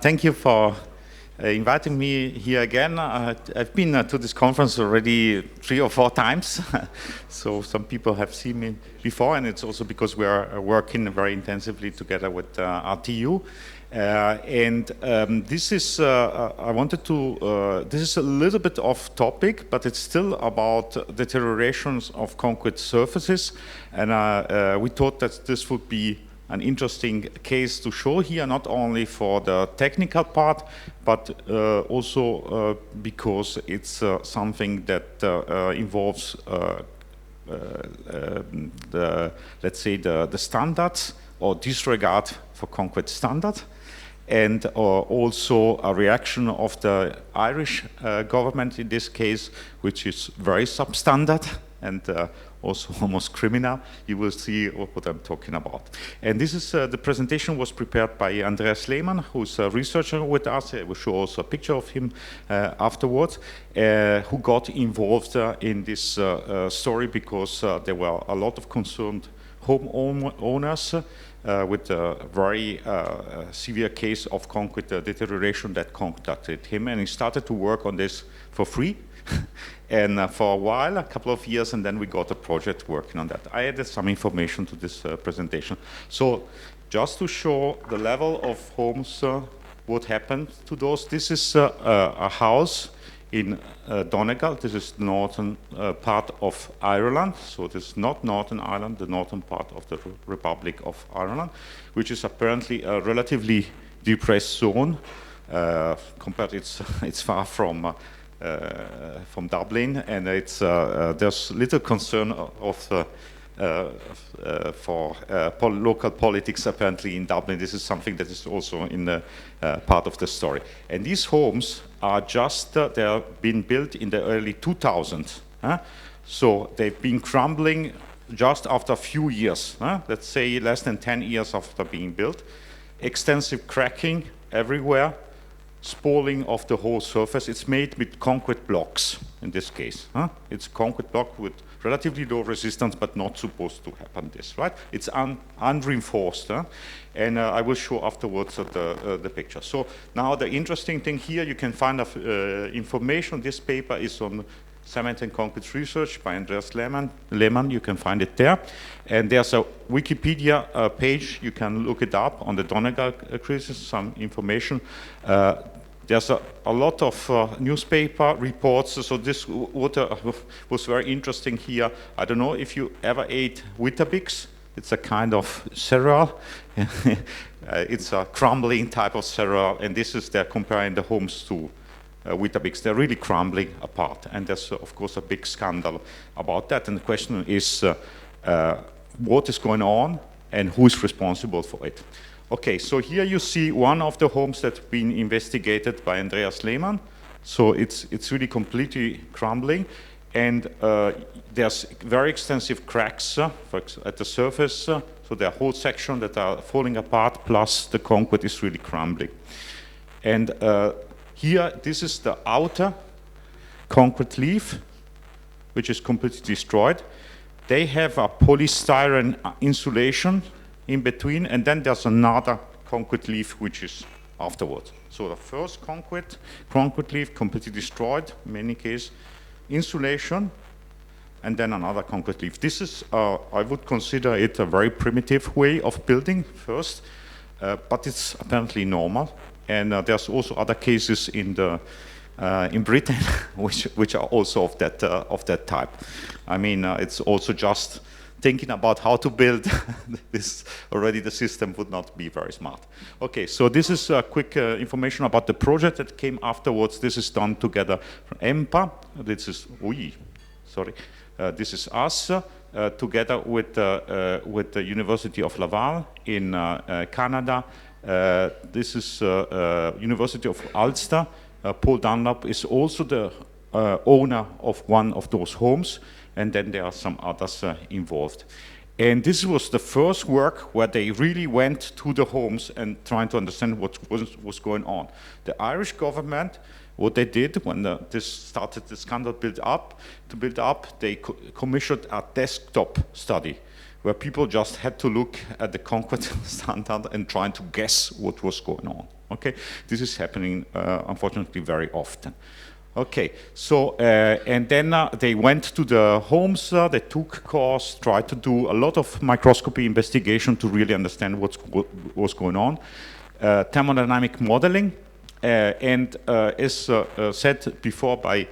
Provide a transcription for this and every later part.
Thank you for inviting me here again. I've been to this conference already 3 or 4 times, so some people have seen me before, and it's also because we are working very intensively together with RTU. This is, this is a little bit off topic, but it's still about deteriorations of concrete surfaces, and we thought that this would be an interesting case to show here, not only for the technical part, but also because it's something that involves let's say the standards or disregard for concrete standards, and also a reaction of the Irish government in this case, which is very substandard and also almost criminal. You will see what I'm talking about. And this is the presentation was prepared by Andreas Lehmann, who's a researcher with us. I will show also a picture of him afterwards, who got involved in this story because there were a lot of concerned homeowners with a very severe case of concrete deterioration that contacted him, and he started to work on this for free. And for a while, a couple of years, and then we got a project working on that. I added some information to this presentation. So just to show the level of homes, what happened to those, this is a house in Donegal. This is the northern part of Ireland. So this is not Northern Ireland, the northern part of the Republic of Ireland, which is apparently a relatively depressed zone. Compared, it's far from Dublin, and it's there's little concern of for local politics apparently in Dublin. This is something that is also in the part of the story. And these homes are just they are being built in the early 2000s. So they've been crumbling just after a few years. Let's say less than 10 years after being built. Extensive cracking everywhere. Spalling of the whole surface. It's made with concrete blocks in this case. It's concrete block with relatively low resistance, but not supposed to happen this, right? It's unreinforced, and I will show afterwards the picture. So now the interesting thing here, you can find information. This paper is on Cement and Concrete Research by Andreas Lehmann. You can find it there. And there's a Wikipedia page. You can look it up on the Donegal crisis, some information. There's a lot of newspaper reports. So this was very interesting here. I don't know if you ever ate Weetabix. It's a kind of cereal. It's a crumbling type of cereal. And this is, they're comparing the homes to Weetabix. They're really crumbling apart, and there's of course a big scandal about that. And the question is, what is going on, and who is responsible for it? Okay, so here you see one of the homes that's been investigated by Andreas Lehmann. So it's really completely crumbling, and there's very extensive cracks at the surface. So there are whole sections that are falling apart, plus the concrete is really crumbling. And here, this is the outer concrete leaf, which is completely destroyed. They have a polystyrene insulation in between, and then there's another concrete leaf, which is afterwards. So the first concrete leaf completely destroyed, in many cases, insulation, and then another concrete leaf. This is, I would consider it a very primitive way of building first, but it's apparently normal. And there's also other cases in Britain which are also of that type. I mean, it's also just thinking about how to build this. Already the system would not be very smart. Okay, so this is quick information about the project that came afterwards. This is done together from EMPA. This is this is us together with the University of Laval in Canada. This is University of Ulster. Paul Dunlop is also the owner of one of those homes, and then there are some others involved. And this was the first work where they really went to the homes and trying to understand what was going on. The Irish government, what they did when this scandal built up, they commissioned a desktop study where people just had to look at the concrete standard and trying to guess what was going on. Okay, this is happening, unfortunately, very often. Okay, so, and then they went to the homes, they took course, tried to do a lot of microscopy investigation to really understand what was going on, thermodynamic modeling, and as said before by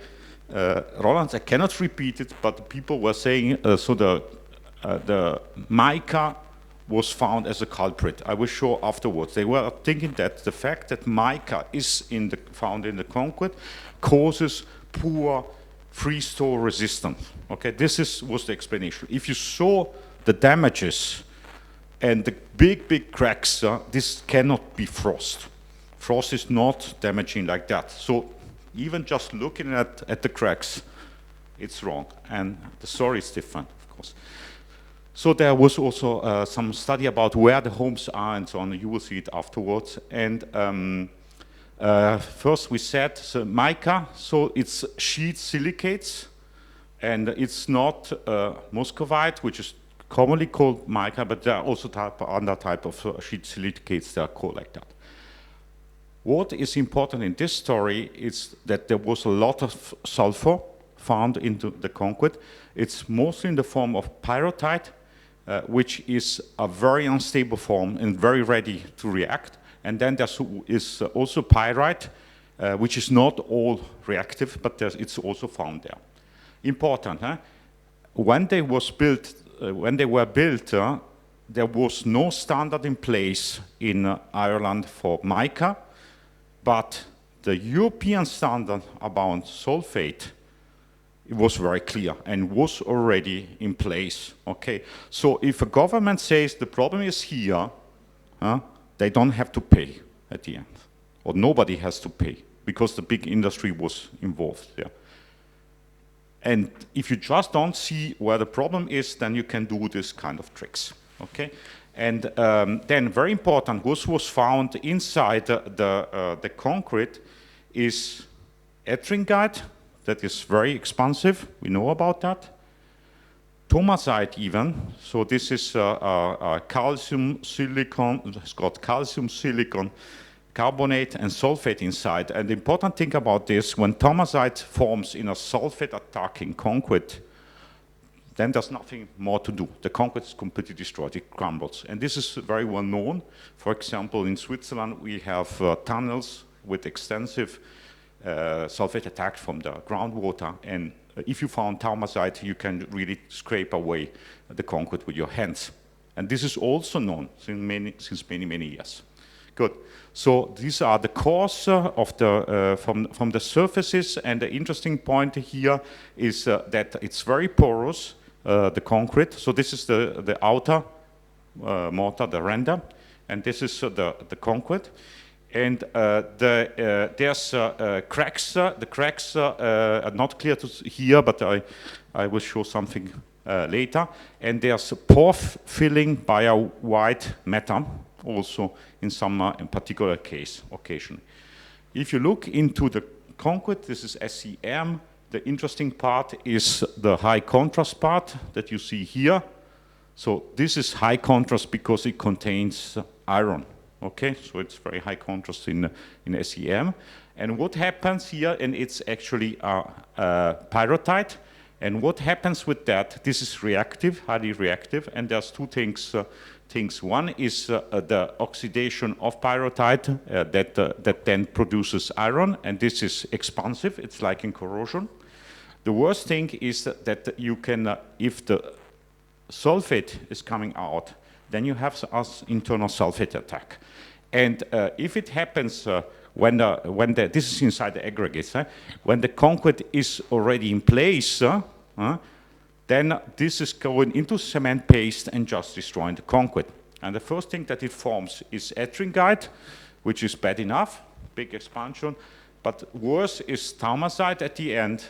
Roland, I cannot repeat it, but people were saying, so the mica was found as a culprit. I will show afterwards. They were thinking that the fact that mica is found in the concrete causes poor freeze-thaw resistance. Okay, this was the explanation. If you saw the damages and the big cracks, this cannot be frost. Frost is not damaging like that. So even just looking at the cracks, it's wrong. And the story is different, of course. So there was also some study about where the homes are and so on. You will see it afterwards. And first we said so mica, so it's sheet silicates, and it's not muscovite, which is commonly called mica, but there are also other type of sheet silicates that are called like that. What is important in this story is that there was a lot of sulfur found into the concrete. It's mostly in the form of pyrrhotite, which is a very unstable form and very ready to react. And then there is also pyrite, which is not all reactive, but it's also found there. Important, huh? When they were built, there was no standard in place in Ireland for mica, but the European standard about sulfate, it was very clear and was already in place. Okay, so if a government says the problem is here, they don't have to pay at the end, or nobody has to pay because the big industry was involved there. And if you just don't see where the problem is, then you can do this kind of tricks. Okay, and then very important, what was found inside the concrete is ettringite. That is very expensive, we know about that. Thomsite even, so this is calcium silicon, it's got calcium silicon carbonate and sulfate inside. And the important thing about this, when thomsite forms in a sulfate attacking concrete, then there's nothing more to do. The concrete is completely destroyed, it crumbles. And this is very well known. For example, in Switzerland, we have tunnels with extensive sulfate attack from the groundwater, and if you found thomsite, you can really scrape away the concrete with your hands. And this is also known since many years. Good. So these are the cores of from the surfaces, and the interesting point here is that it's very porous, the concrete. So this is the outer mortar, the render, and this is the concrete. And there's cracks. The cracks are not clear to here, but I will show something later. And there's pore filling by a white matter, also in some in particular occasion. If you look into the concrete, this is SEM. The interesting part is the high contrast part that you see here. So this is high contrast because it contains iron. Okay, so it's very high contrast in SEM. And what happens here, and it's actually pyrrhotite, and what happens with that, this is reactive, highly reactive, and there's two things. One is the oxidation of pyrrhotite that then produces iron, and this is expansive, it's like in corrosion. The worst thing is that you can, if the sulfate is coming out, then you have internal sulfate attack. And if it happens when this is inside the aggregates, when the concrete is already in place, then this is going into cement paste and just destroying the concrete. And the first thing that it forms is ettringite, which is bad enough, big expansion, but worse is thomsite at the end,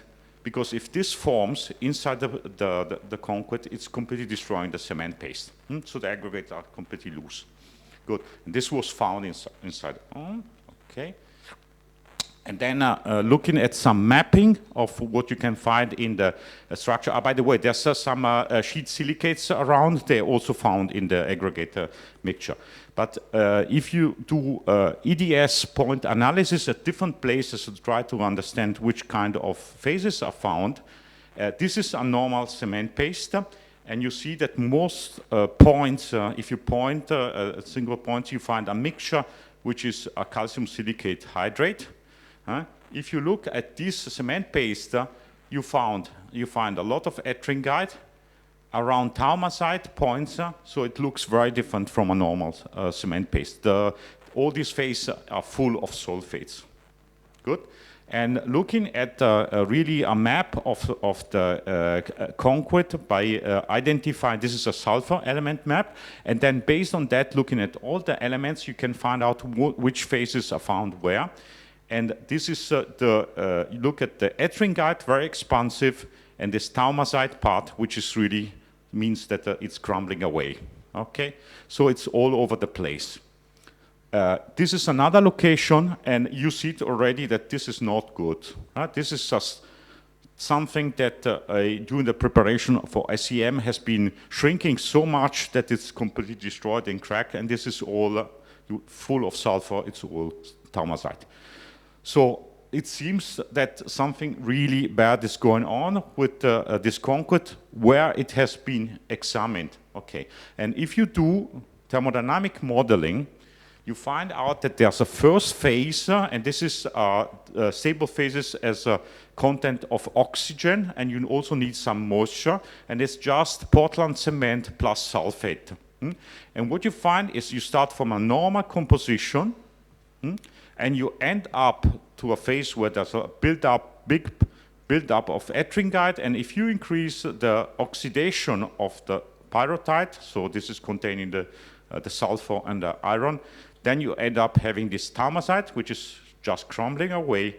because if this forms inside the concrete, it's completely destroying the cement paste. So the aggregates are completely loose. Good. And this was found inside. Okay. And then looking at some mapping of what you can find in the structure. By the way, there's some sheet silicates around. They're also found in the aggregate mixture. But if you do EDS point analysis at different places to try to understand which kind of phases are found, this is a normal cement paste, and you see that most points, if you point a single point, you find a mixture which is a calcium silicate hydrate. If you look at this cement paste, you find a lot of ettringite, around thaumasite points, so it looks very different from a normal cement paste. All these phases are full of sulfates. Good. And looking at really a map of the concrete by identifying, this is a sulfur element map, and then based on that, looking at all the elements, you can find out which phases are found where. And this is you look at the ettringite, very expansive, and this thaumasite part, which is really means that it's crumbling away. Okay, so it's all over the place. This is another location, and you see it already that this is not good. This is just something that during the preparation for SEM has been shrinking so much that it's completely destroyed and cracked, and this is all full of sulfur. It's all thaumasite. So it seems that something really bad is going on with this concrete where it has been examined. Okay, and if you do thermodynamic modeling, you find out that there's a first phase, and this is stable phases as a content of oxygen, and you also need some moisture, and it's just Portland cement plus sulfate. And what you find is you start from a normal composition, and you end up to a phase where there's a big build-up of ettringite, and if you increase the oxidation of the pyrrhotite, so this is containing the sulfur and the iron, then you end up having this thaumasite, which is just crumbling away,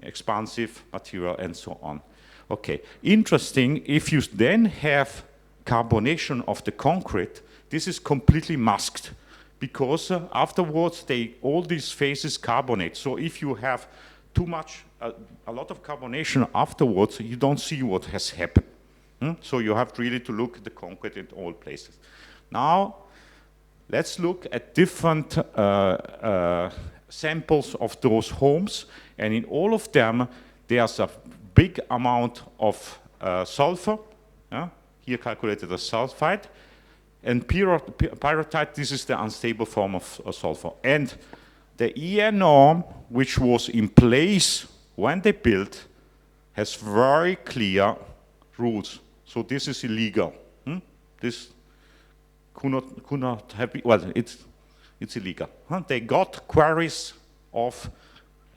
expansive material, and so on. Okay, interesting, if you then have carbonation of the concrete, this is completely masked, because afterwards all these phases carbonate. So if you have too much, a lot of carbonation afterwards, you don't see what has happened. So you have really to look at the concrete in all places. Now, let's look at different samples of those homes, and in all of them, there's a big amount of sulfur. Here calculated as sulfide. And pyrrhotite, this is the unstable form of sulfur. And the EN norm, which was in place when they built, has very clear rules. So this is illegal. This could not have been, well, it's illegal. They got quarries of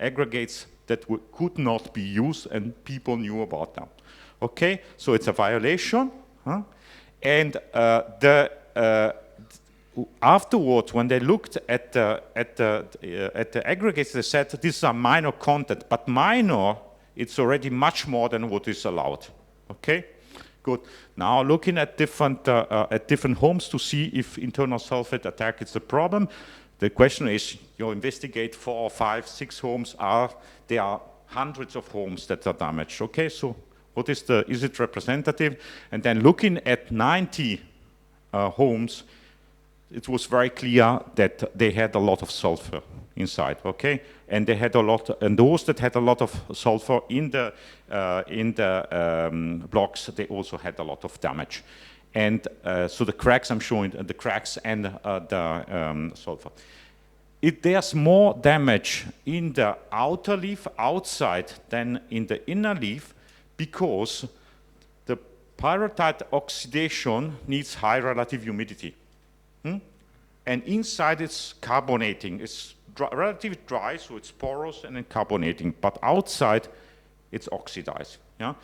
aggregates that could not be used, and people knew about them. Okay, so it's a violation. And afterwards, when they looked at the aggregates, they said this is a minor content, but minor, it's already much more than what is allowed. Okay, good. Now looking at different homes to see if internal sulfate attack is a problem. The question is, you investigate 4 or 5, 6 homes. There are hundreds of homes that are damaged. Okay, so what is it representative? And then looking at 90 homes, it was very clear that they had a lot of sulfur inside. Okay, and they had a lot, and those that had a lot of sulfur in the blocks, they also had a lot of damage. And so the cracks I'm showing, the cracks and the sulfur. There's more damage in the outer leaf outside than in the inner leaf, because the pyrrhotite oxidation needs high relative humidity. And inside it's carbonating. It's relatively dry, so it's porous and then carbonating. But outside, it's oxidized. Yeah?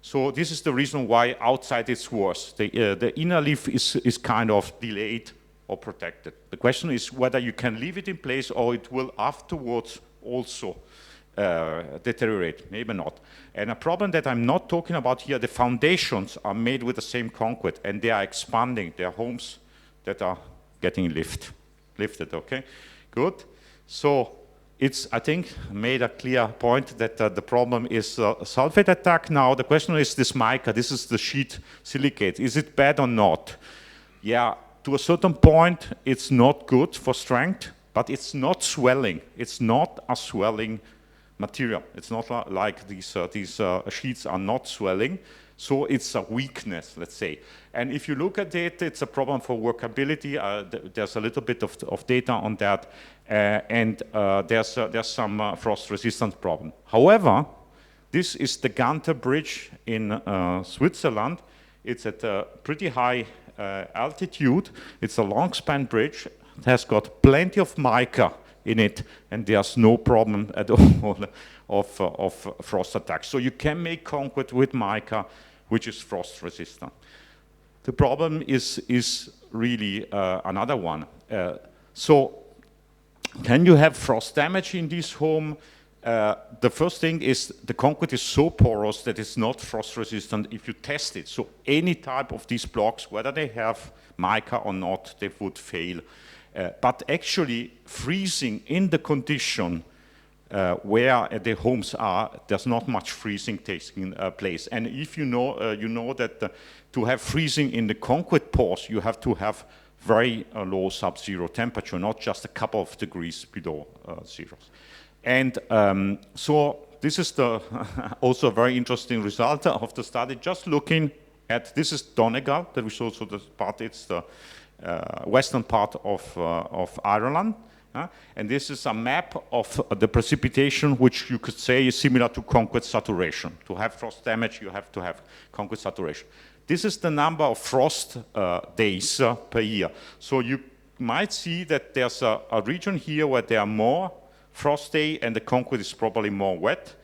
So this is the reason why outside it's worse. The inner leaf is kind of delayed or protected. The question is whether you can leave it in place or it will afterwards also deteriorate, maybe not. And a problem that I'm not talking about here, the foundations are made with the same concrete and they are expanding. They are homes that are getting lifted, okay? Good. So it's, I think, made a clear point that the problem is sulfate attack. Now the question is this mica, this is the sheet silicate. Is it bad or not? Yeah, to a certain point, it's not good for strength, but it's not swelling. It's not a swelling material. It's not like these sheets are not swelling. So it's a weakness, let's say. And if you look at it, it's a problem for workability. There's a little bit of data on that. And there's some frost resistance problem. However, this is the Ganter Bridge in Switzerland. It's at a pretty high altitude. It's a long span bridge. It has got plenty of mica in it, and there's no problem at all of frost attacks. So you can make concrete with mica, which is frost resistant. The problem is really another one. So can you have frost damage in this home? The first thing is the concrete is so porous that it's not frost resistant if you test it. So any type of these blocks, whether they have mica or not, they would fail. But actually freezing in the condition where the homes are, there's not much freezing taking place. And if you know that to have freezing in the concrete pores, you have to have very low sub-zero temperature, not just a couple of degrees below zero. And so this is also a very interesting result of the study. Just looking at, this is Donegal, that is also the part, it's the western part of Ireland. And this is a map of the precipitation, which you could say is similar to concrete saturation. To have frost damage, you have to have concrete saturation. This is the number of frost days per year. So you might see that there's a region here where there are more frost days and the concrete is probably more wet.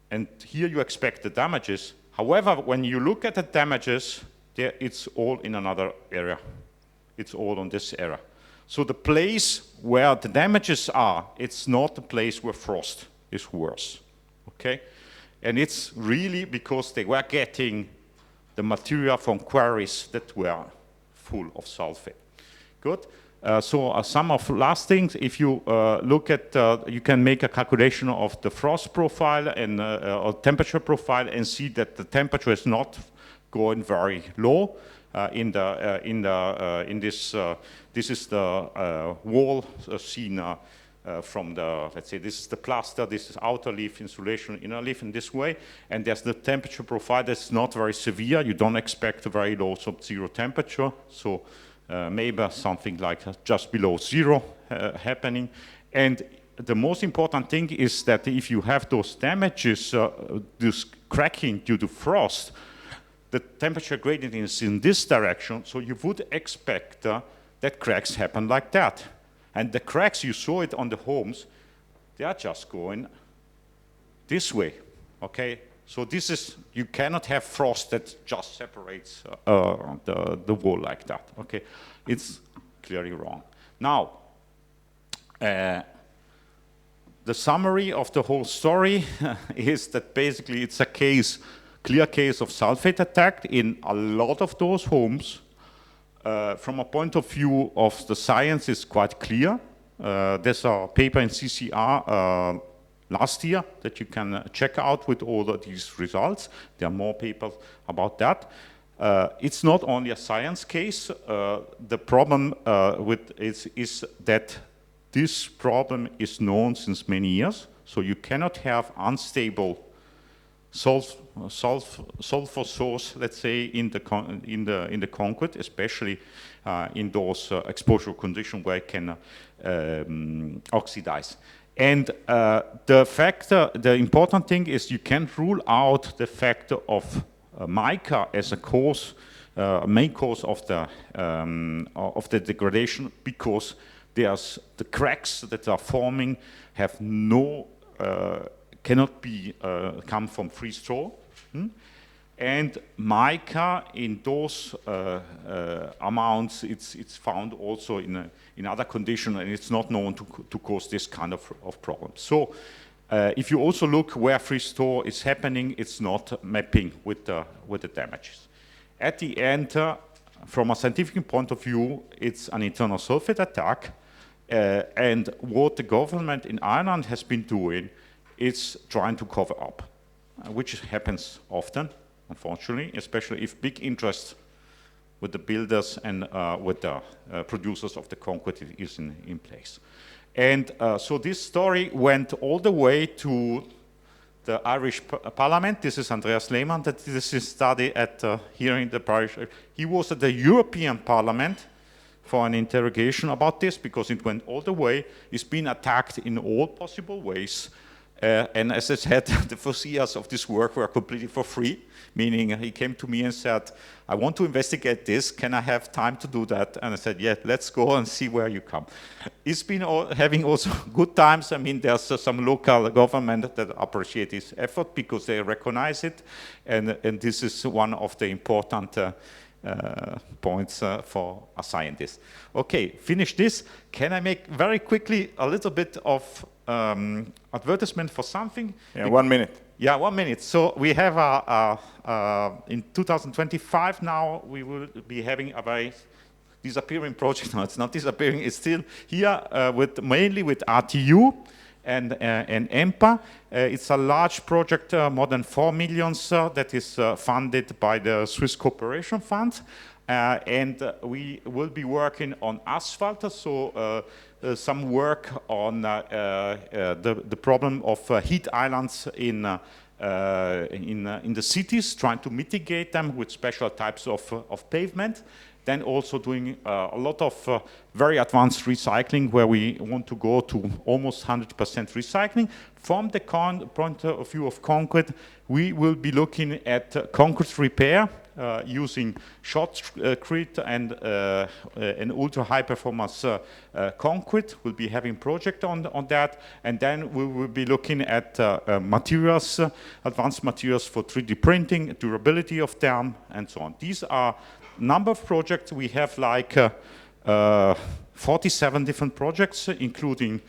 And here you expect the damages. However, when you look at the damages, it's all in another area. It's all on this area. So the place where the damages are, it's not the place where frost is worse, okay? And it's really because they were getting the material from quarries that were full of sulfate. Good. So some of last things, if you look at, you can make a calculation of the frost profile and or temperature profile and see that the temperature is not going very low. This is the wall seen from the, let's say, this is the plaster, this is outer leaf insulation, inner leaf in this way, and there's the temperature profile that's not very severe. You don't expect a very low sub-zero temperature, so maybe something like just below zero happening. And the most important thing is that if you have those damages, this cracking due to frost, the temperature gradient is in this direction, so you would expect that cracks happen like that. And the cracks, you saw it on the homes, they are just going this way, okay? So this is, you cannot have frost that just separates the wall like that, okay? It's clearly wrong. Now, the summary of the whole story is that basically it's a clear case of sulfate attack in a lot of those homes. From a point of view of the science, is quite clear. There's a paper in CCR last year that you can check out with all of these results. There are more papers about that. It's not only a science case. The problem is that this problem is known since many years. So you cannot have unstable sulfur source, let's say, in the concrete, especially in those exposure conditions where it can oxidize. And the important thing is you can't rule out the factor of mica as a cause, main cause of the degradation, because there's the cracks that are forming have no cannot be come from free straw, and mica in those amounts it's found also in other conditions, and it's not known to cause this kind of problem. So if you also look where free straw is happening, it's not mapping with the damages. At the end, from a scientific point of view, it's an internal sulfate attack, and what the government in Ireland has been doing, it's trying to cover up, which happens often, unfortunately, especially if big interests with the builders and with the producers of the concrete is in place. And so this story went all the way to the Irish Parliament. This is Andreas Lehmann, that this is study at here in the parish. He was at the European Parliament for an interrogation about this, because it went all the way. It's been attacked in all possible ways. And as I said, the foreseers of this work were completely for free, meaning he came to me and said, I want to investigate this, can I have time to do that? And I said, yeah, let's go and see where you come. It's been having also good times. I mean, there's some local government that appreciate this effort because they recognize it, and this is one of the important points for a scientist. Okay, finish this. Can I make very quickly a little bit of advertisement for something? Yeah, 1 minute. Yeah, 1 minute. So we have in 2025 now, we will be having a very disappearing project. No, it's not disappearing. It's still here mainly with RTU and EMPA. It's a large project, more than 4 million, that is funded by the Swiss Cooperation Fund. And we will be working on asphalt, so some work on the problem of heat islands in the cities, trying to mitigate them with special types of pavement. Then also doing a lot of very advanced recycling, where we want to go to almost 100% recycling. From the point of view of concrete, we will be looking at concrete repair using shotcrete and an ultra high performance concrete. We'll be having project on that, and then we will be looking at materials, advanced materials for 3D printing, durability of them, and so on. These are number of projects. We have like 47 different projects, including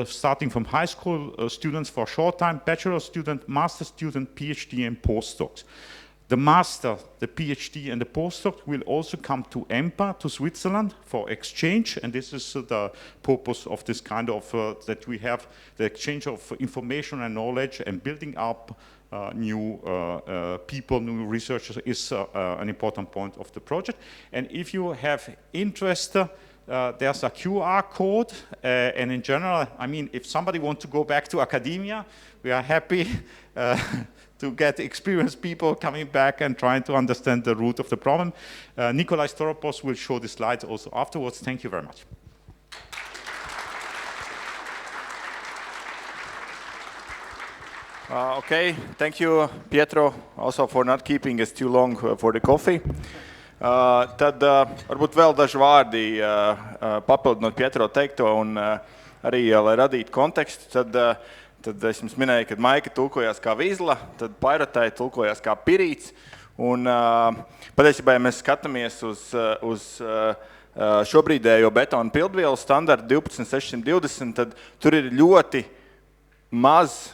starting from high school students for a short time, bachelor student, master student, PhD, and postdocs. The master, the PhD, and the postdoc will also come to EMPA, to Switzerland, for exchange, and this is the purpose of this kind of, that we have the exchange of information and knowledge, and building up new people, new researchers is an important point of the project. And if you have interest, there's a QR code, and in general, I mean, if somebody wants to go back to academia, we are happy to get experienced people coming back and trying to understand the root of the problem. Nikolai Storopos will show the slides also afterwards. Thank you very much. Okay, thank you, Pietro, also for not keeping us too long for the coffee. Tad varbūt vēl daži vārdi papildinot Pietro teikto un arī, lai radītu kontekstu, tad es jums minēju, ka mica tulkojās kā vizla, tad pyrotai tulkojās kā pirīts, un patiesībā, ja mēs skatāmies uz šobrīdējo betona pildvielu standartu 12620, tad tur ir ļoti maz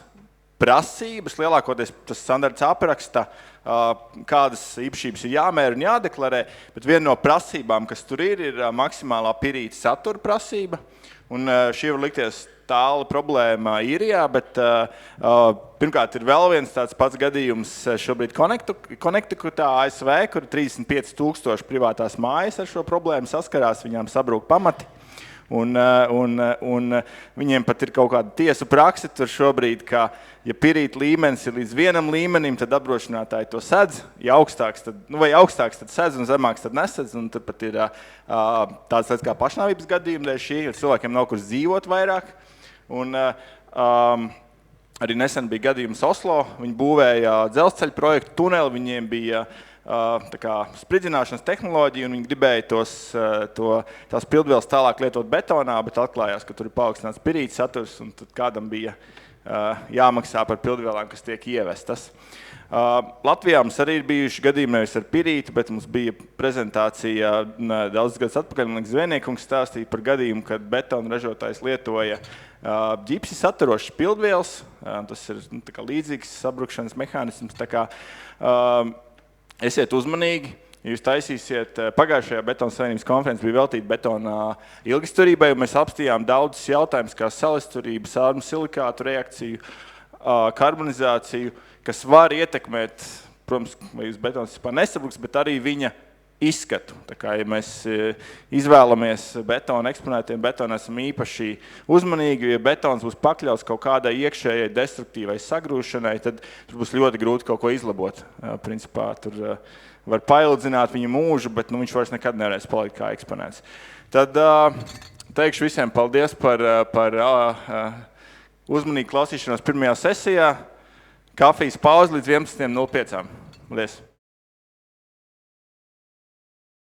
prasības, lielākoties tas standarts apraksta, kādas īpašības ir jāmēra un jādeklarē, bet viena no prasībām, kas tur ir maksimālā pirīta satura prasība, un šī var likties tāla problēma Īrijā, bet pirmkārt ir vēl viens tāds pats gadījums šobrīd Connecticutā, ASV, kur 35,000 privātās mājas ar šo problēmu saskarās, viņām sabrūk pamati. Un viņiem pat ir kaut kāda tiesu prakse tur šobrīd, ka ja pirīt līmenis ir līdz vienam līmenim, tad apdrošinātāji to sedz, ja augstāks, tad sedz un zemāks tad nesedz, un tur pat ir tāds kā pašnāvības gadījumi dēļ šī, jo cilvēkiem nav kur dzīvot vairāk. Un arī nesen bija gadījums Oslo, viņi būvēja dzelzceļa projektu tuneli, viņiem bija tā kā spridzināšanas tehnoloģija, un viņi gribēja tās pildvielas tālāk lietot betonā, bet atklājās, ka tur ir paaugstināts pirīta saturs, un tad kādam bija jāmaksā par pildvielām, kas tiek ievestas. Latvijā mums arī ir bijuši gadījumi nevis ar pirītu, bet mums bija prezentācija daudzus gadus atpakaļ, man liekas, Zvejniekungs stāstīja par gadījumu, kad betona ražotājs lietoja ģipsi saturošas pildvielas, tas ir tā kā līdzīgs sabrukšanas mehānisms, tā kā esiet uzmanīgi, ja jūs taisīsiet, pagājušajā Betona Savienības konferences bija veltīta betona ilgisturībai, un mēs apstījām daudzus jautājumus, kā salesturību, sārmu silikātu reakciju, karbonizāciju, kas var ietekmēt, protams, vai jūs betons vispār nesabruks, bet arī viņa izskatu. Tā kā, ja mēs izvēlamies betonu eksponētiem, betonu esam īpaši uzmanīgi, ja betons būs pakļauts kaut kādai iekšējai destruktīvai sagrūšanai, tad tur būs ļoti grūti kaut ko izlabot. Principā tur var paildzināt viņa mūžu, bet viņš vairs nekad nevarēs palikt kā eksponēts. Tad teikšu visiem paldies par uzmanīgu klausīšanos pirmajā sesijā. Kafijas pauze līdz 11:05. Paldies!